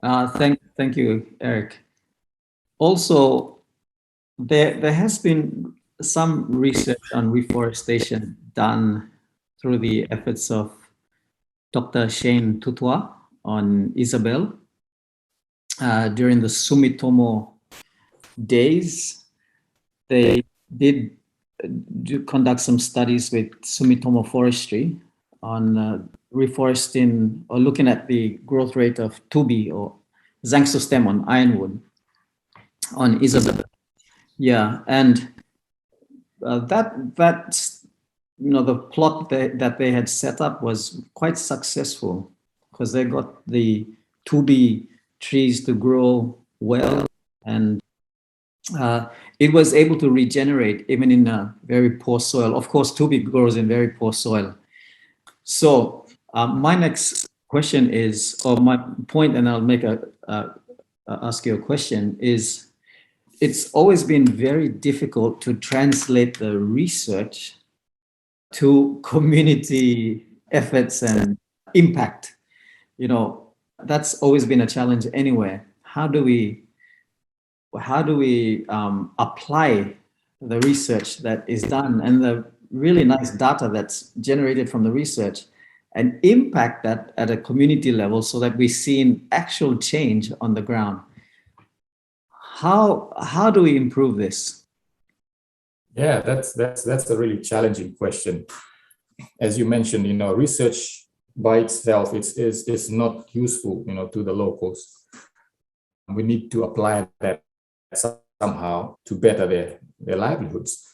Thank you, Eric. Also, there has been some research on reforestation done through the efforts of Dr. Shane Tutua on Isabel during the Sumitomo days. They did conduct some studies with Sumitomo Forestry on reforesting or looking at the growth rate of tubi or Zangsustem on ironwood on Isabel. Yeah, and that the plot that they had set up was quite successful because they got the tubi trees to grow well, and it was able to regenerate even in a very poor soil. Of course, tubi grows in very poor soil. So my next question is, or my point, and I'll make ask you a question is, it's always been very difficult to translate the research to community efforts and impact. That's always been a challenge anywhere. How do we apply the research that is done and the really nice data that's generated from the research and impact that at a community level so that we see an actual change on the ground? How do we improve this? Yeah, that's a really challenging question. As you mentioned, research by itself is not useful, to the locals. We need to apply that somehow to better their livelihoods.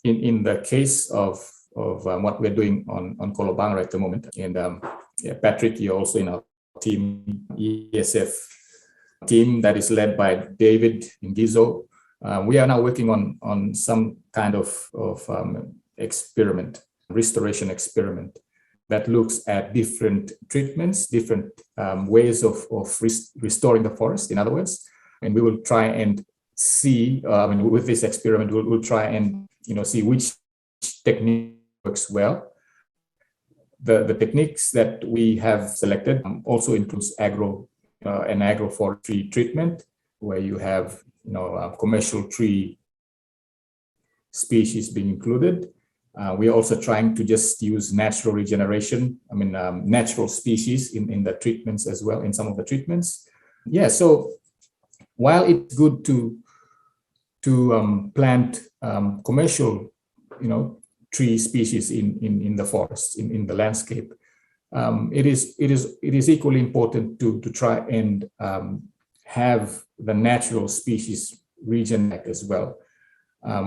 In the case of what we're doing on Kolobanga at the moment, and Patrick, you're also in our team, ESF team that is led by David Ngizo. We are now working on some kind of experiment, restoration experiment, that looks at different treatments, different ways of restoring the forest, in other words. And we will try and see, with this experiment, we'll try and see which technique works well. The techniques that we have selected also includes an agroforestry treatment, where you have commercial tree species being included. We are also trying to just use natural regeneration, natural species in the treatments as well, in some of the treatments. Yeah, so while it's good to plant commercial, tree species in the forest, in the landscape, it is equally important to try and have the natural species regenerate as well.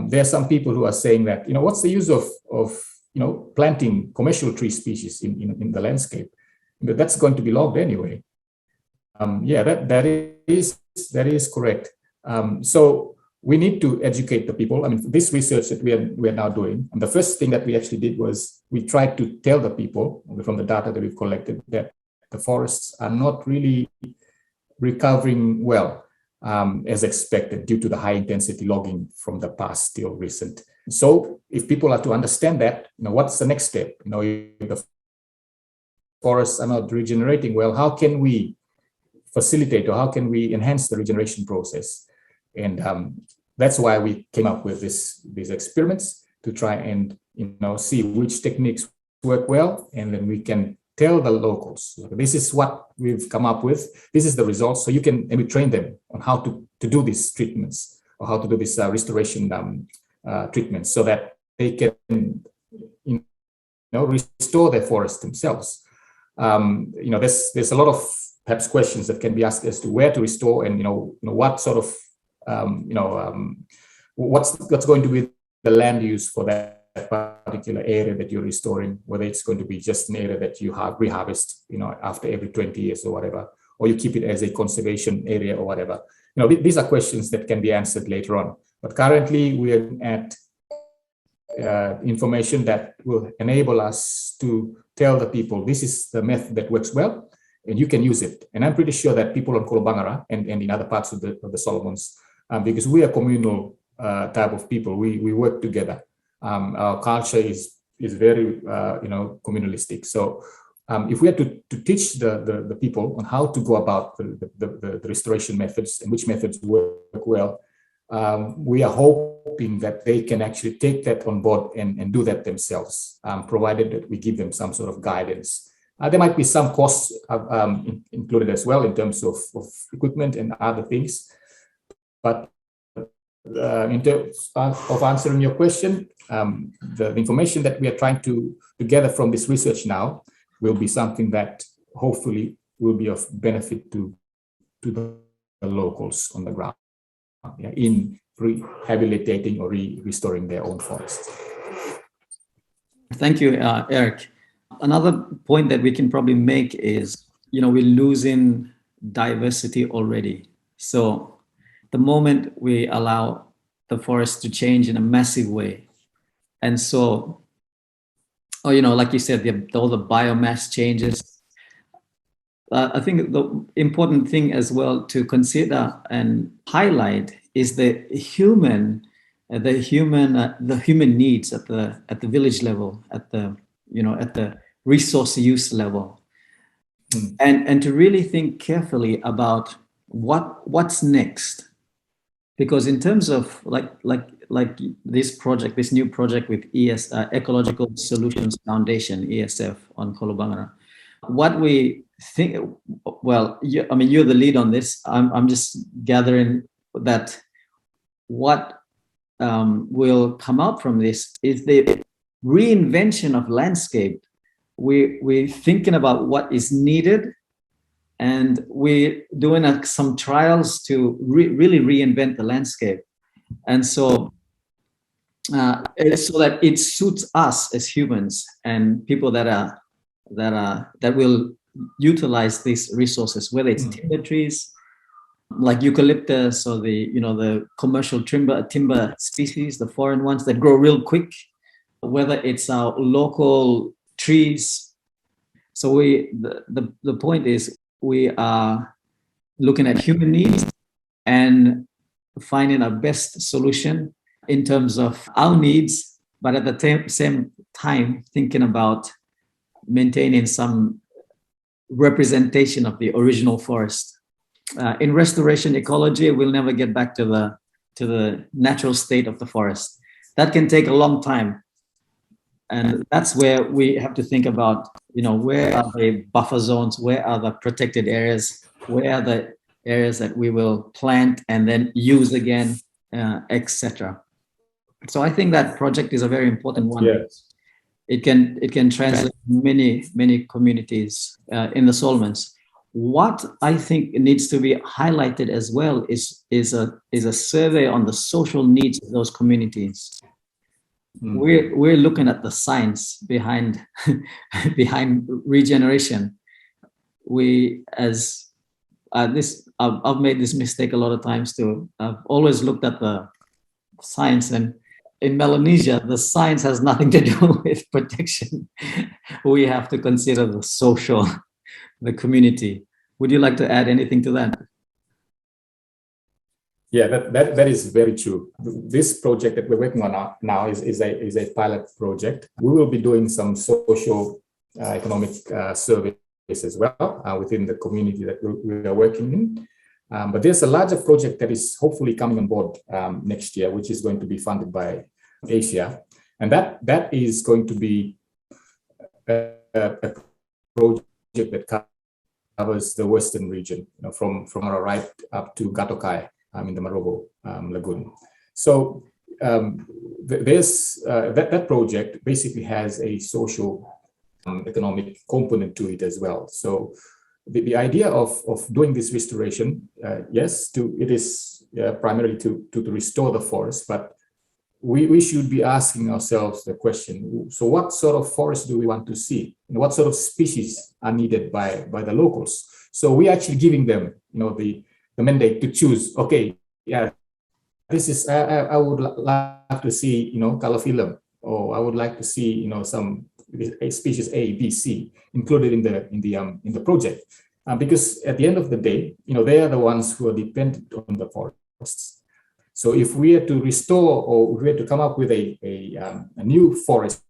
There are some people who are saying that, what's the use of planting commercial tree species in the landscape? That's going to be logged anyway. Yeah, that is correct. So we need to educate the people. This research that we are now doing, and the first thing that we actually did was we tried to tell the people from the data that we've collected that the forests are not really recovering well as expected due to the high intensity logging from the past till recent. So if people are to understand that, what's the next step? If the forests are not regenerating well, how can we facilitate, or how can we enhance the regeneration process? And that's why we came up with these experiments to try and see which techniques work well, and then we can tell the locals, this is what we've come up with, this is the results, so you can maybe train them on how to do these treatments, or how to do this restoration treatments, so that they can restore their forest themselves. There's a lot of perhaps questions that can be asked as to where to restore, and what sort of what's going to be the land use for that particular area that you're restoring, whether it's going to be just an area that you have reharvest after every 20 years or whatever, or you keep it as a conservation area or whatever. These are questions that can be answered later on, but currently we're at information that will enable us to tell the people this is the method that works well and you can use it. And I'm pretty sure that people on Kolobangara and in other parts of the Solomons, because we are communal type of people, we work together. Our culture is very communalistic. So if we had to teach the people on how to go about the restoration methods and which methods work well, we are hoping that they can actually take that on board and do that themselves, provided that we give them some sort of guidance. There might be some costs included as well in terms of equipment and other things. But in terms of answering your question, the information that we are trying to gather from this research now will be something that hopefully will be of benefit to the locals on the ground, in rehabilitating or restoring their own forests. Thank you, Eric. Another point that we can probably make is, we're losing diversity already. So the moment we allow the forest to change in a massive way, and so, like you said, all the biomass changes. I think the important thing as well to consider and highlight is the human needs at the village level, at the resource use level, and to really think carefully about what's next. Because in terms of like this new project with Ecological Solutions Foundation, ESF, on Kolobangara, what we think, you're the lead on this. I'm just gathering that what will come out from this is the reinvention of landscape. We're thinking about what is needed, and we're doing some trials to really reinvent the landscape, and so that it suits us as humans and people that will utilize these resources, whether it's timber trees like eucalyptus or the commercial timber species, the foreign ones that grow real quick, whether it's our local trees. So the point is, we are looking at human needs and finding our best solution in terms of our needs, but at the same time thinking about maintaining some representation of the original forest. In restoration ecology, we'll never get back to the natural state of the forest. That can take a long time. And that's where we have to think about, where are the buffer zones, where are the protected areas, where are the areas that we will plant and then use again, etc. So I think that project is a very important one. Yes. It can translate many communities in the Solomons. What I think needs to be highlighted as well is a survey on the social needs of those communities. We're looking at the science behind regeneration. I've made this mistake a lot of times too. I've always looked at the science, and in Melanesia, the science has nothing to do with protection. We have to consider the social, the community. Would you like to add anything to that? Yeah, that is very true. This project that we're working on now is a pilot project. We will be doing some social economic surveys as well within the community that we are working in. But there's a larger project that is hopefully coming on board next year, which is going to be funded by Asia. And that is going to be a project that covers the western region, from our right up to Gatokai in the Marobo Lagoon. So that project basically has a social economic component to it as well. So the idea of doing this restoration, yes, it is primarily to restore the forest, but we should be asking ourselves the question, so what sort of forest do we want to see? And what sort of species are needed by the locals? So we're actually giving them, the mandate to choose, okay, yeah, this is, I would like to see, Calophyllum, or I would like to see, some species A, B, C included in the project. Because at the end of the day, they are the ones who are dependent on the forests. So if we are to restore, or if we are to come up with a new forest,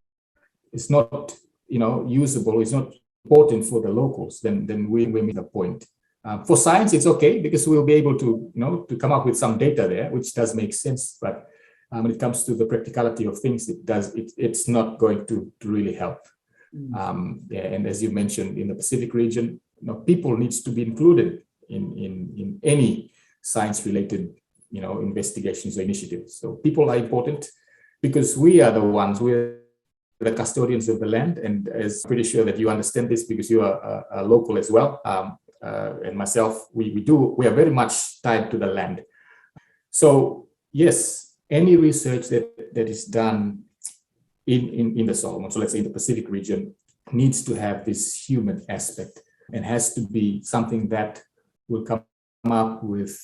it's not, usable, it's not important for the locals, then we make the point. For science, it's okay because we'll be able to, to come up with some data there, which does make sense. But when it comes to the practicality of things, it's not going to really help. And as you mentioned, in the Pacific region, people needs to be included in any science-related, investigations or initiatives. So people are important because we are the ones, we're the custodians of the land. And as I'm pretty sure that you understand this because you are a local as well. And myself, we are very much tied to the land. So yes, any research that is done in the Solomon, so let's say in the Pacific region, needs to have this human aspect and has to be something that will come up with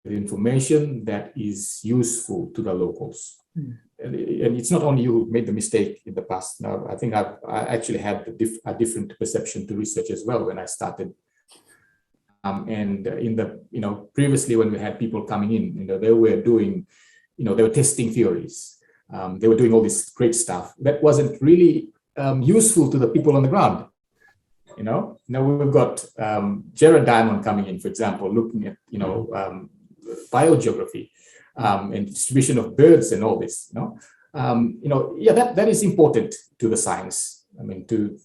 the information that is useful to the locals. And it's not only you who made the mistake in the past. Now, I think I actually had a different perception to research as well when I started. And in the, previously when we had people coming in, they were doing, they were testing theories. They were doing all this great stuff that wasn't really useful to the people on the ground. Now we've got Jared Diamond coming in, for example, looking at, biogeography and distribution of birds and all this, that is important to the science. I mean, to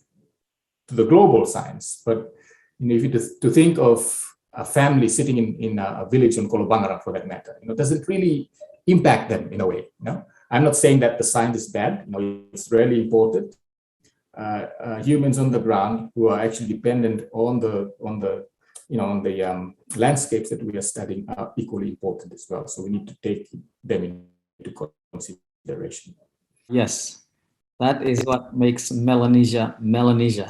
the global science. But if you to think of a family sitting in a village on Kolobangarang, for that matter, doesn't really impact them in a way. I'm not saying that the science is bad. It's really important. Humans on the ground who are actually dependent on the landscapes that we are studying are equally important as well. So we need to take them into consideration. Yes, that is what makes Melanesia Melanesia.